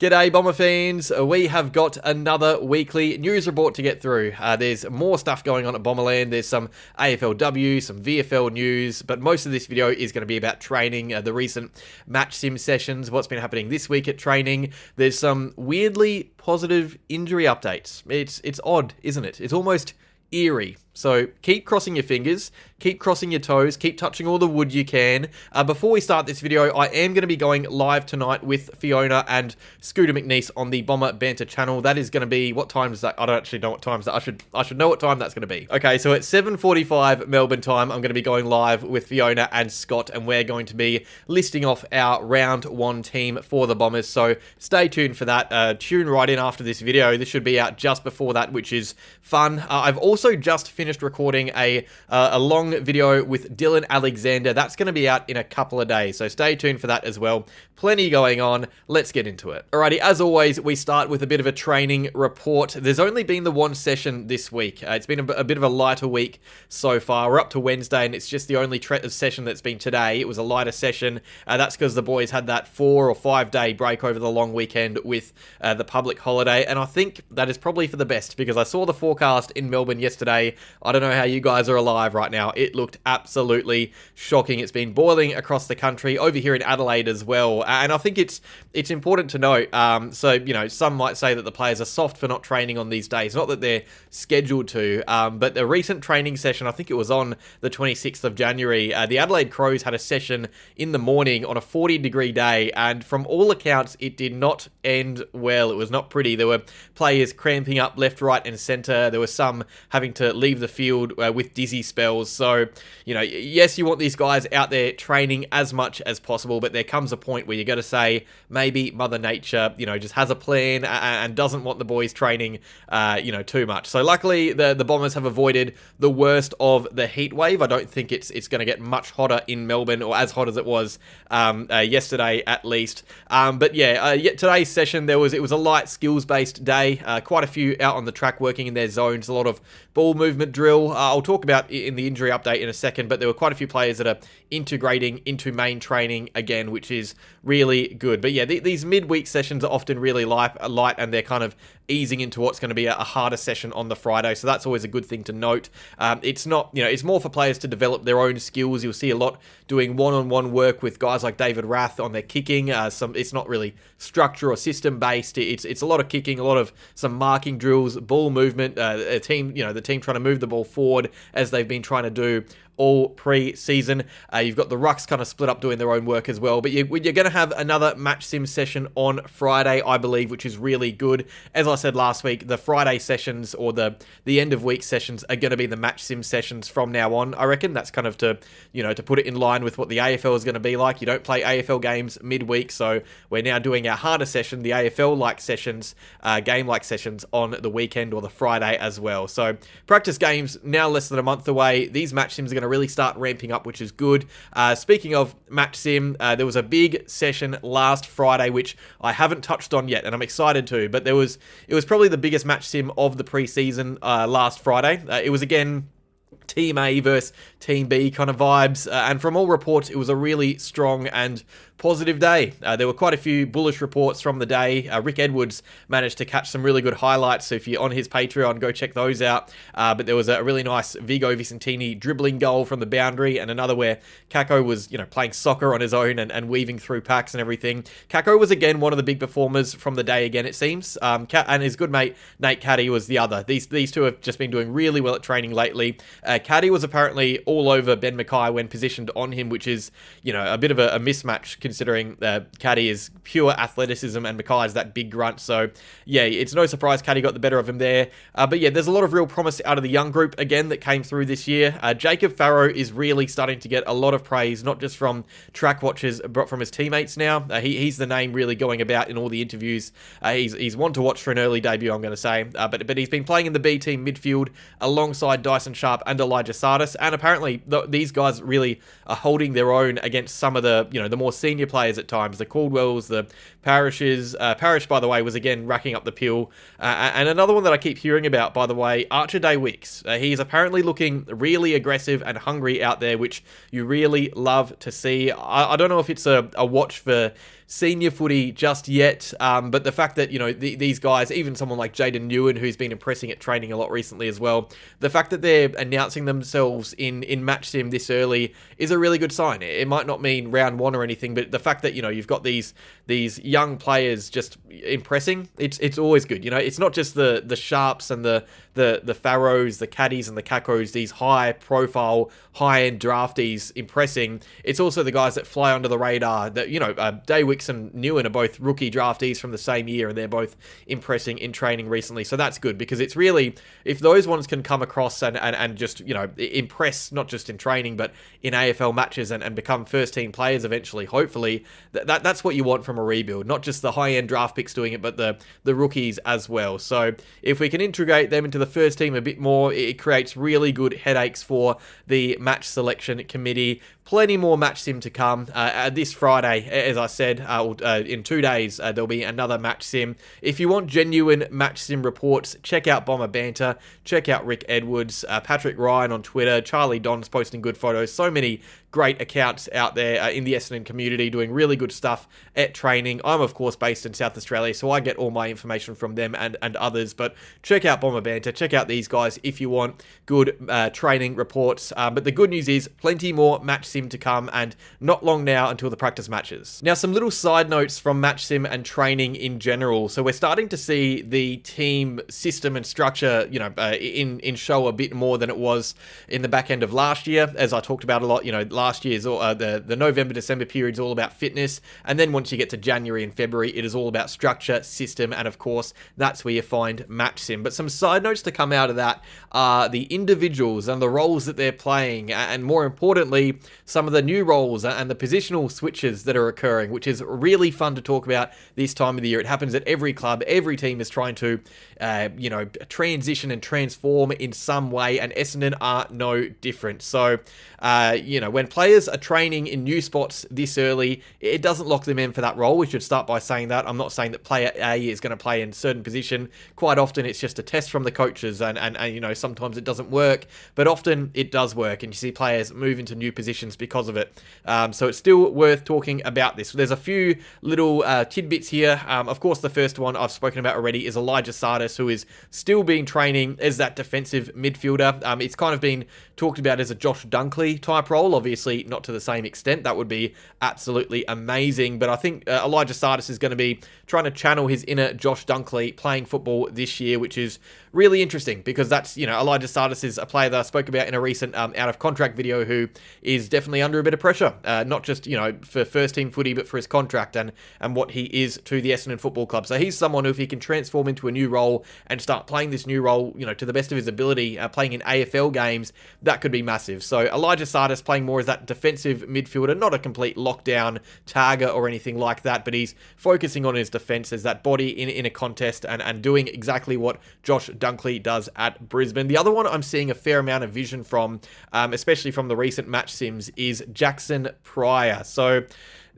G'day Bomber fans, we have got another weekly news report to get through. There's more stuff going on at Bomberland. There's some AFLW, some VFL news, but most of this video is going to be about training, the recent match sim sessions, what's been happening this week at training. There's some weirdly positive injury updates. It's odd, isn't it? It's almost eerie. So keep crossing your fingers, keep crossing your toes, keep touching all the wood you can. Before we start this video, I am going to be going live tonight with Fiona and Scooter McNeese on the Bomber Banter channel. That is going to be, what time is that? I don't actually know what time is that. I should know what time that's going to be. Okay, so at 7:45 Melbourne time, I'm going to be going live with Fiona and Scott, and we're going to be listing off our round one team for the Bombers. So stay tuned for that. Tune right in after this video. This should be out just before that, which is fun. I've also just finished recording a long video with Dylan Alexander. That's going to be out in a couple of days, so stay tuned for that as well. Plenty going on. Let's get into it. Alrighty, as always, we start with a bit of a training report. There's only been the one session this week. It's been a bit of a lighter week so far. We're up to Wednesday, and it's just the only session that's been today. It was a lighter session. That's because the boys had that 4 or 5 day break over the long weekend with the public holiday, and I think that is probably for the best, because I saw the forecast in Melbourne yesterday. I don't know how you guys are alive right now. It looked absolutely shocking. It's been boiling across the country, over here in Adelaide as well. And I think it's important to note, so, you know, some might say that the players are soft for not training on these days. Not that they're scheduled to, but the recent training session, I think it was on the 26th of January, the Adelaide Crows had a session in the morning on a 40-degree day, and from all accounts, it did not end well. It was not pretty. There were players cramping up left, right, and centre. There were some having to leave the field with dizzy spells. So, you know, yes, you want these guys out there training as much as possible, but there comes a point where you got to say, maybe Mother Nature, you know, just has a plan and doesn't want the boys training, you know, too much. So luckily, the Bombers have avoided the worst of the heat wave. I don't think it's going to get much hotter in Melbourne, or as hot as it was yesterday at least. But yeah, today's session, it was a light skills-based day. Quite a few out on the track working in their zones, a lot of ball movement drill. I'll talk about in the injury update in a second, but there were quite a few players that are integrating into main training again, which is really good. But yeah, these midweek sessions are often really light, and they're kind of easing into what's going to be a harder session on the Friday, so that's always a good thing to note. It's not, you know, it's more for players to develop their own skills. You'll see a lot doing one-on-one work with guys like David Rath on their kicking. It's not really structure or system based. It's a lot of kicking, a lot of some marking drills, ball movement. The team trying to move the ball forward as they've been trying to do all pre-season. You've got the rucks kind of split up doing their own work as well. But you're going to have another match sim session on Friday, I believe, which is really good. As I said last week, the Friday sessions, or the end of week sessions, are going to be the match sim sessions from now on. I reckon that's kind of to put it in line with what the AFL is going to be like. You don't play AFL games midweek, so we're now doing our harder session, the AFL-like sessions, game-like sessions on the weekend or the Friday as well. So practice games now less than a month away. These match sims are going to really start ramping up, which is good. Speaking of match sim, there was a big session last Friday, which I haven't touched on yet, and I'm excited to, but it was probably the biggest match sim of the preseason last Friday. It was, again, Team A versus Team B kind of vibes, and from all reports, it was a really strong and positive day. There were quite a few bullish reports from the day. Rick Edwards managed to catch some really good highlights, so if you're on his Patreon, go check those out. But there was a really nice Vigo Vicentini dribbling goal from the boundary, and another where Kako was, playing soccer on his own and weaving through packs and everything. Kako was, again, one of the big performers from the day again, it seems. And his good mate, Nate Caddy, was the other. These two have just been doing really well at training lately. Caddy was apparently all over Ben Mackay when positioned on him, which is, a bit of a mismatch, considering Caddy is pure athleticism and Mackay is that big grunt. So, yeah, it's no surprise Caddy got the better of him there. But, yeah, there's a lot of real promise out of the young group, again, that came through this year. Jacob Farrow is really starting to get a lot of praise, not just from track watchers, but from his teammates now. He's the name really going about in all the interviews. He's one to watch for an early debut, I'm going to say. But he's been playing in the B team midfield alongside Dyson Sharp and Elijah Sardis, and apparently these guys really are holding their own against some of the, the more senior players at times, the Caldwells, the Parish, by the way, was again racking up the pill. And another one that I keep hearing about, by the way, Archer Day Wicks. He's apparently looking really aggressive and hungry out there, which you really love to see. I don't know if it's a watch for senior footy just yet, but the fact that, these guys, even someone like Jaden Newen, who's been impressing at training a lot recently as well, the fact that they're announcing themselves in match sim this early is a really good sign. It might not mean round one or anything, but the fact that, you've got these young players just impressing, it's always good. It's not just the sharps and the Farrows, the caddies and the Kakos, these high profile, high-end draftees impressing. It's also the guys that fly under the radar that, Day Wicks and Newen are both rookie draftees from the same year, and they're both impressing in training recently. So that's good, because it's really, if those ones can come across and just, impress, not just in training, but in AFL matches and become first-team players eventually, hopefully, that's what you want from a rebuild. Not just the high-end draft picks doing it, but the rookies as well. So if we can integrate them into the first team a bit more, it creates really good headaches for the match selection committee. Plenty more match sim to come. This Friday, as I said, in 2 days, there'll be another match sim. If you want genuine match sim reports, check out Bomber Banter, check out Rick Edwards, Patrick Ryan on Twitter, Charlie Don's posting good photos. So many great accounts out there in the Essendon community doing really good stuff at training. I'm, of course, based in South Australia, so I get all my information from them and others. But check out Bomber Banter, check out these guys if you want good training reports. But the good news is plenty more match sim to come, and not long now until the practice matches. Now, some little side notes from match sim and training in general. So we're starting to see the team system and structure, in show a bit more than it was in the back end of last year, as I talked about a lot. Last year's the November-December period is all about fitness, and then once you get to January and February, it is all about structure, system, and of course, that's where you find match sim. But some side notes to come out of that are the individuals and the roles that they're playing, and more importantly, some of the new roles and the positional switches that are occurring, which is really fun to talk about this time of the year. It happens at every club. Every team is trying to, transition and transform in some way, and Essendon are no different. So, when players are training in new spots this early, it doesn't lock them in for that role. We should start by saying that. I'm not saying that player A is going to play in a certain position. Quite often, it's just a test from the coaches, and sometimes it doesn't work, but often it does work, and you see players move into new positions because of it. So it's still worth talking about this. There's a few little tidbits here. Of course, the first one I've spoken about already is Elijah Sardis, who is still being training as that defensive midfielder. It's kind of been talked about as a Josh Dunkley type role, obviously not to the same extent. That would be absolutely amazing, but I think Elijah Sardis is going to be trying to channel his inner Josh Dunkley playing football this year, which is really interesting, because that's, Elijah Sardis is a player that I spoke about in a recent out of contract video, who is definitely under a bit of pressure, not just, for first team footy, but for his contract and what he is to the Essendon Football Club. So he's someone who, if he can transform into a new role and start playing this new role, to the best of his ability, playing in AFL games, that could be massive. So Elijah Sardis playing more as that defensive midfielder, not a complete lockdown target or anything like that, but he's focusing on his defense as that body in a contest and doing exactly what Josh Dunkley does at Brisbane. The other one I'm seeing a fair amount of vision from, especially from the recent match sims, is Jackson Pryor. So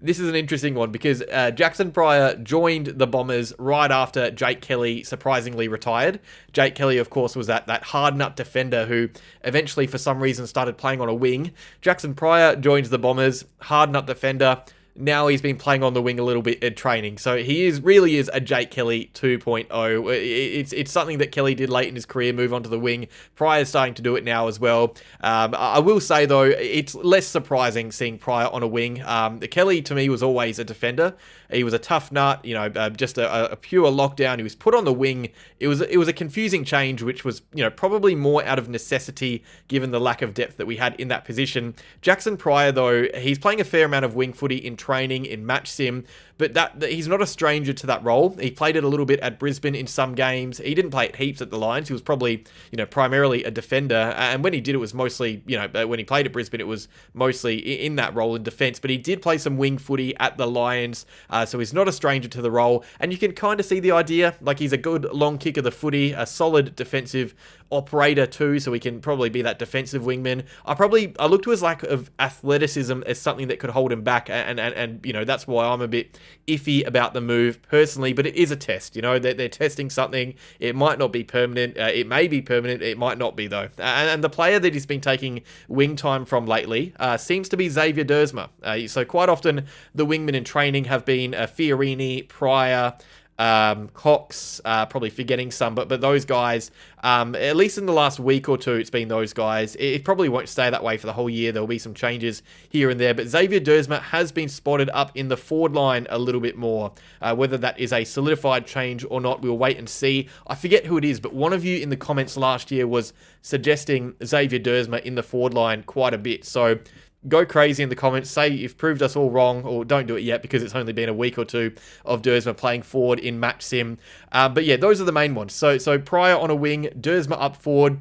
this is an interesting one, because Jackson Pryor joined the Bombers right after Jake Kelly surprisingly retired. Jake Kelly, of course, was that hard nut defender who eventually, for some reason, started playing on a wing. Jackson Pryor joins the Bombers, hard nut defender. Now he's been playing on the wing a little bit in training. So he really is a Jake Kelly 2.0. It's something that Kelly did late in his career, move onto the wing. Pryor's starting to do it now as well. I will say, though, it's less surprising seeing Pryor on a wing. Kelly, to me, was always a defender. He was a tough nut, just a pure lockdown. He was put on the wing. It was a confusing change, which was, probably more out of necessity given the lack of depth that we had in that position. Jackson Pryor, though, he's playing a fair amount of wing footy in training, in match sim, but that he's not a stranger to that role. He played it a little bit at Brisbane in some games. He didn't play it heaps at the Lions. He was probably, primarily a defender. And when he did, it was mostly, when he played at Brisbane, it was mostly in that role in defense. But he did play some wing footy at the Lions. So he's not a stranger to the role. And you can kind of see the idea. Like, he's a good long kick of the footy, a solid defensive operator too, so he can probably be that defensive wingman. I look to his lack of athleticism as something that could hold him back, and you know, that's why I'm a bit iffy about the move personally, but it is a test. You know, they're testing something. It might not be permanent. It may be permanent. It might not be, though. And the player that he's been taking wing time from lately seems to be Xavier Dersma. So quite often the wingmen in training have been Fiorini, Pryor, Cox, probably forgetting some, but those guys, at least in the last week or two, it's been those guys. It probably won't stay that way for the whole year. There'll be some changes here and there, but Xavier Dersma has been spotted up in the forward line a little bit more. Whether that is a solidified change or not, we'll wait and see. I forget who it is, but one of you in the comments last year was suggesting Xavier Dersma in the forward line quite a bit, so go crazy in the comments, say you've proved us all wrong, or don't do it yet because it's only been a week or two of Dersma playing forward in match sim. But yeah, those are the main ones. So Pryor on a wing, Dersma up forward.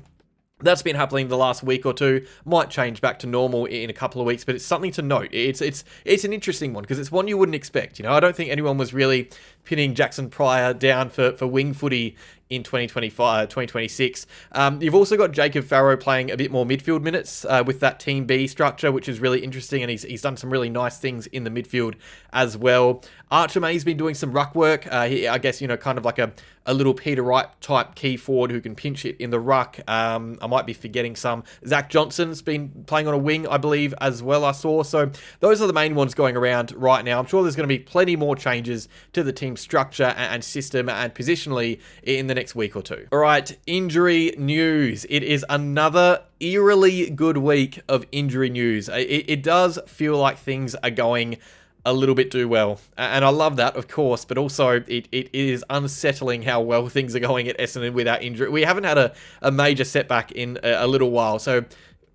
That's been happening the last week or two. Might change back to normal in a couple of weeks, but it's something to note. It's an interesting one because it's one you wouldn't expect. You know, I don't think anyone was really pinning Jackson Pryor down for wing footy in 2025, 2026. You've also got Jacob Farrow playing a bit more midfield minutes with that Team B structure, which is really interesting, and he's done some really nice things in the midfield as well. Archer May's been doing some ruck work. I guess, you know, kind of like a little Peter Wright type key forward who can pinch it in the ruck. I might be forgetting some. Zach Johnson's been playing on a wing, I believe, as well, I saw. So those are the main ones going around right now. I'm sure there's going to be plenty more changes to the team structure and system and positionally in the next week or two. All right, injury news. It is another eerily good week of injury news. It does feel like things are going a little bit too well. And I love that, of course, but also it is unsettling how well things are going at Essendon without injury. We haven't had a major setback in a little while, so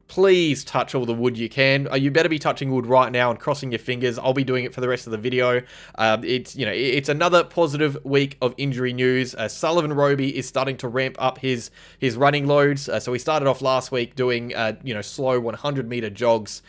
please touch all the wood you can. You better be touching wood right now and crossing your fingers. I'll be doing it for the rest of the video. It's another positive week of injury news. Sullivan Roby is starting to ramp up his running loads. So he started off last week doing slow 100-meter jogs,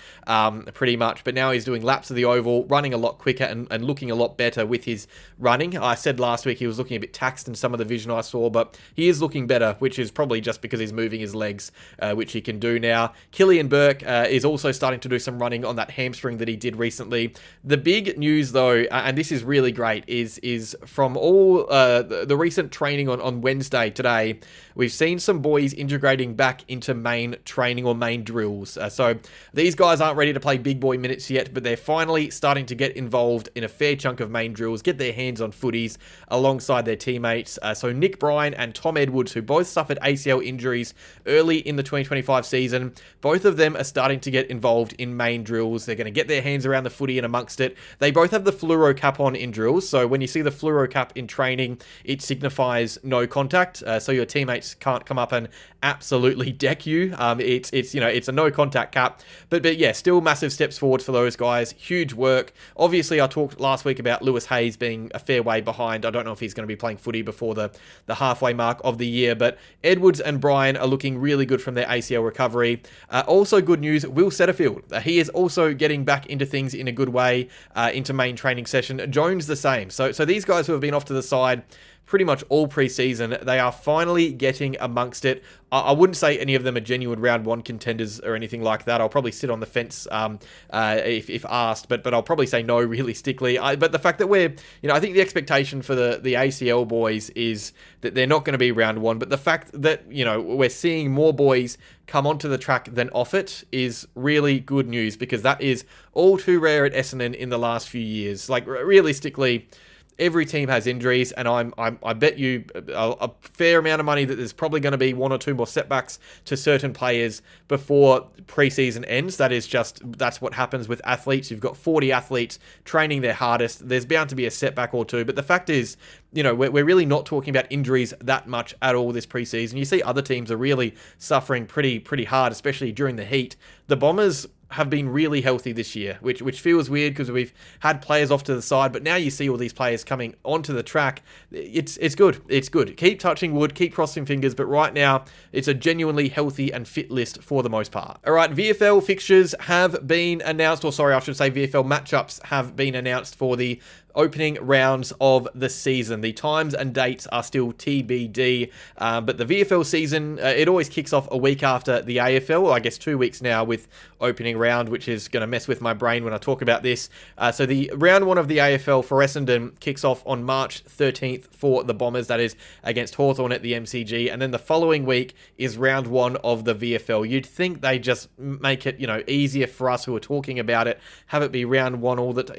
pretty much. But now he's doing laps of the oval, running a lot quicker and looking a lot better with his running. I said last week he was looking a bit taxed in some of the vision I saw, but he is looking better, which is probably just because he's moving his legs, which he can do now. Killian Burke is also starting to do some running on that hamstring that he did recently. The big news, though, and this is really great, is from all the recent training on Wednesday today, we've seen some boys integrating back into main training or main drills. So these guys aren't ready to play big boy minutes yet, but they're finally starting to get involved in a fair chunk of main drills, get their hands on footies alongside their teammates. So Nick Bryan and Tom Edwards, who both suffered ACL injuries early in the 2025 season, both of them are starting to get involved in main drills. They're going to get their hands around the footy and amongst it. They both have the fluoro cap on in drills. So when you see the fluoro cap in training, it signifies no contact. So your teammates can't come up and absolutely deck you. It's a no contact cap. But yeah, still massive steps forward for those guys. Huge work. Obviously, I talked last week about Lewis Hayes being a fair way behind. I don't know if he's going to be playing footy before the halfway mark of the year. But Edwards and Bryan are looking really good from their ACL recovery. Also good news, Will Setterfield. He is also getting back into things in a good way, into main training session. Jones the same. So these guys who have been off to the side pretty much all pre-season, they are finally getting amongst it. I wouldn't say any of them are genuine round one contenders or anything like that. I'll probably sit on the fence if asked, but I'll probably say no realistically. But the fact that I think the expectation for the ACL boys is that they're not going to be round one, but the fact that, we're seeing more boys come onto the track than off it is really good news, because that is all too rare at Essendon in the last few years. Like, realistically, every team has injuries, and I bet you a fair amount of money that there's probably going to be one or two more setbacks to certain players before preseason ends. That's what happens with athletes. You've got 40 athletes training their hardest. There's bound to be a setback or two, but the fact is, we're really not talking about injuries that much at all this preseason. You see other teams are really suffering pretty hard, especially during the heat. The Bombers have been really healthy this year, which feels weird because we've had players off to the side, but now you see all these players coming onto the track. It's good. It's good. Keep touching wood, keep crossing fingers, but right now it's a genuinely healthy and fit list for the most part. All right, VFL fixtures have been announced, or sorry, I should say VFL matchups have been announced for the opening rounds of the season. The times and dates are still TBD, but the VFL season, it always kicks off a week after the AFL, or I guess 2 weeks now with opening round, which is going to mess with my brain when I talk about this. So the round 1 of the AFL for Essendon kicks off on March 13th for the Bombers, that is against Hawthorn at the MCG, and then the following week is round 1 of the VFL. You'd think they just make it, easier for us who are talking about it, have it be round 1 all the time.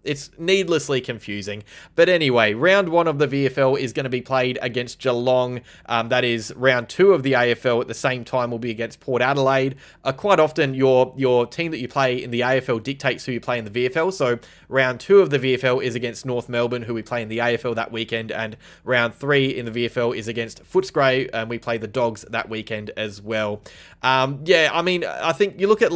It's needlessly confusing. But anyway, round 1 of the VFL is going to be played against Geelong. That is round 2 of the AFL at the same time will be against Port Adelaide. Quite often your team that you play in the AFL dictates who you play in the VFL. So round 2 of the VFL is against North Melbourne, who we play in the AFL that weekend. And round 3 in the VFL is against Footscray, and we play the Dogs that weekend as well. I think you look at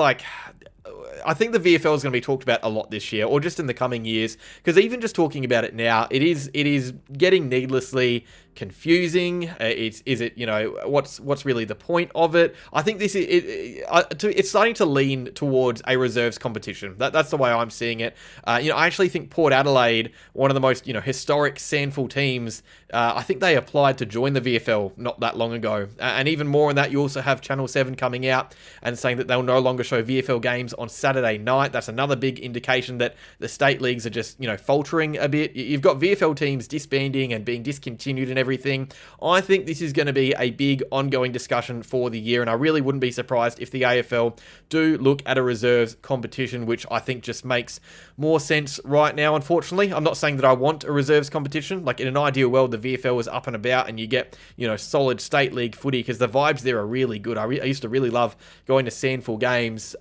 I think the VFL is going to be talked about a lot this year, or just in the coming years, because even just talking about it now, it is getting needlessly confusing. What's really the point of it? I think this is it's starting to lean towards a reserves competition. That's the way I'm seeing it. I actually think Port Adelaide, one of the most historic SANFL teams, I think they applied to join the VFL not that long ago. And even more on that, you also have Channel 7 coming out and saying that they'll no longer show VFL games on Saturday night. That's another big indication that the state leagues are just faltering a bit. You've got VFL teams disbanding and being discontinued and everything. I think this is going to be a big ongoing discussion for the year, and I really wouldn't be surprised if the AFL do look at a reserves competition, which I think just makes more sense right now. Unfortunately, I'm not saying that I want a reserves competition. Like in an ideal world, the VFL is up and about and you get solid state league footy, because the vibes there are really good. I used to really love going to SANFL games,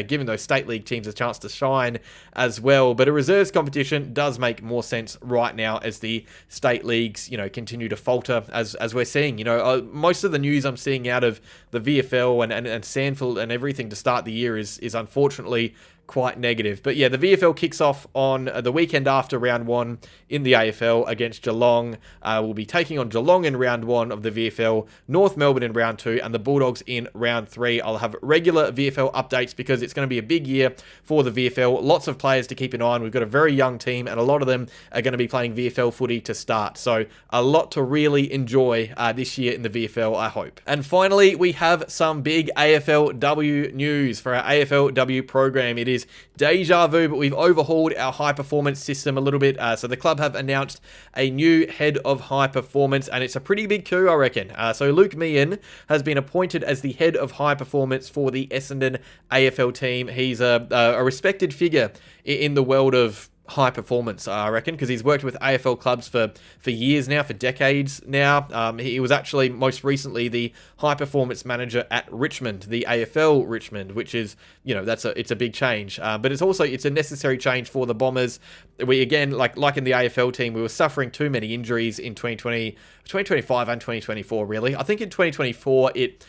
giving those state league teams a chance to shine as well. But a reserves competition does make more sense right now as the state leagues, continue to falter as we're seeing. Most of the news I'm seeing out of the VFL and SANFL and everything to start the year is unfortunately quite negative. But yeah, the VFL kicks off on the weekend after round 1 in the AFL against Geelong. We'll be taking on Geelong in round 1 of the VFL, North Melbourne in round 2, and the Bulldogs in round 3. I'll have regular VFL updates because it's going to be a big year for the VFL. Lots of players to keep an eye on. We've got a very young team, and a lot of them are going to be playing VFL footy to start. So a lot to really enjoy this year in the VFL, I hope. And finally, we have some big AFLW news for our AFLW program. It is deja vu, but we've overhauled our high performance system a little bit. So the club have announced a new head of high performance, and it's a pretty big coup, I reckon. So Luke Meehan has been appointed as the head of high performance for the Essendon AFL team. He's a respected figure in the world of high performance, I reckon, because he's worked with AFL clubs for years now, for decades now. He was actually most recently the high performance manager at Richmond, the AFL Richmond, which is, it's a big change. But it's a necessary change for the Bombers. We, again, like in the AFL team, we were suffering too many injuries in 2025 and 2024, really. I think in 2024, it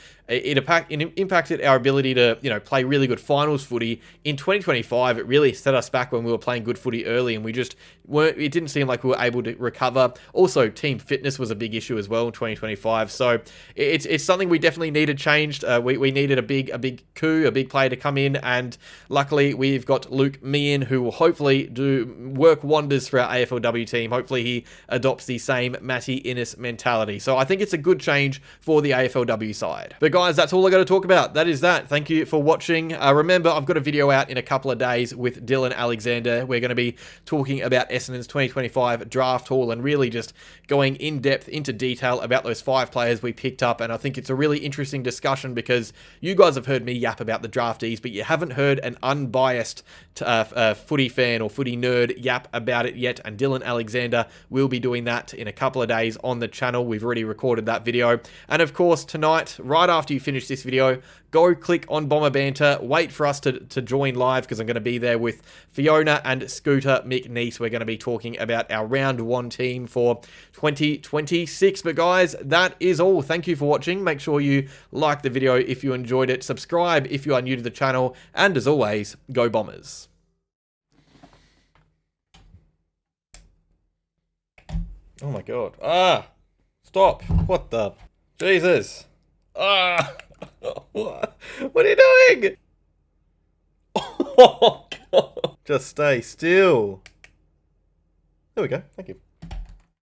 impacted our ability to, play really good finals footy. In 2025, it really set us back when we were playing good footy early, and we just weren't, it didn't seem like we were able to recover. Also, team fitness was a big issue as well in 2025. So it's something we definitely needed changed. We needed a big coup, a big player to come in, and luckily we've got Luke Meehan, who will hopefully work wonders for our AFLW team. Hopefully he adopts the same Matty Innes mentality. So I think it's a good change for the AFLW side. But guys, that's all I got to talk about. That is that. Thank you for watching. Remember, I've got a video out in a couple of days with Dylan Alexander. We're going to be talking about Essendon's 2025 draft haul and really just going in depth into detail about those 5 players we picked up. And I think it's a really interesting discussion because you guys have heard me yap about the draftees, but you haven't heard an unbiased footy fan or footy nerd yap about it yet. And Dylan Alexander will be doing that in a couple of days on the channel. We've already recorded that video. And of course, tonight, right after you finish this video, go click on Bomber Banter. Wait for us to join live because I'm going to be there with Fiona and Scooter McNeese. We're going to be talking about our round 1 team for 2026. But guys, that is all. Thank you for watching. Make sure you like the video if you enjoyed it. Subscribe if you are new to the channel. And as always, go Bombers. Oh my god. Stop. What the? Jesus. What are you doing? Oh god. Just stay still. There we go. Thank you.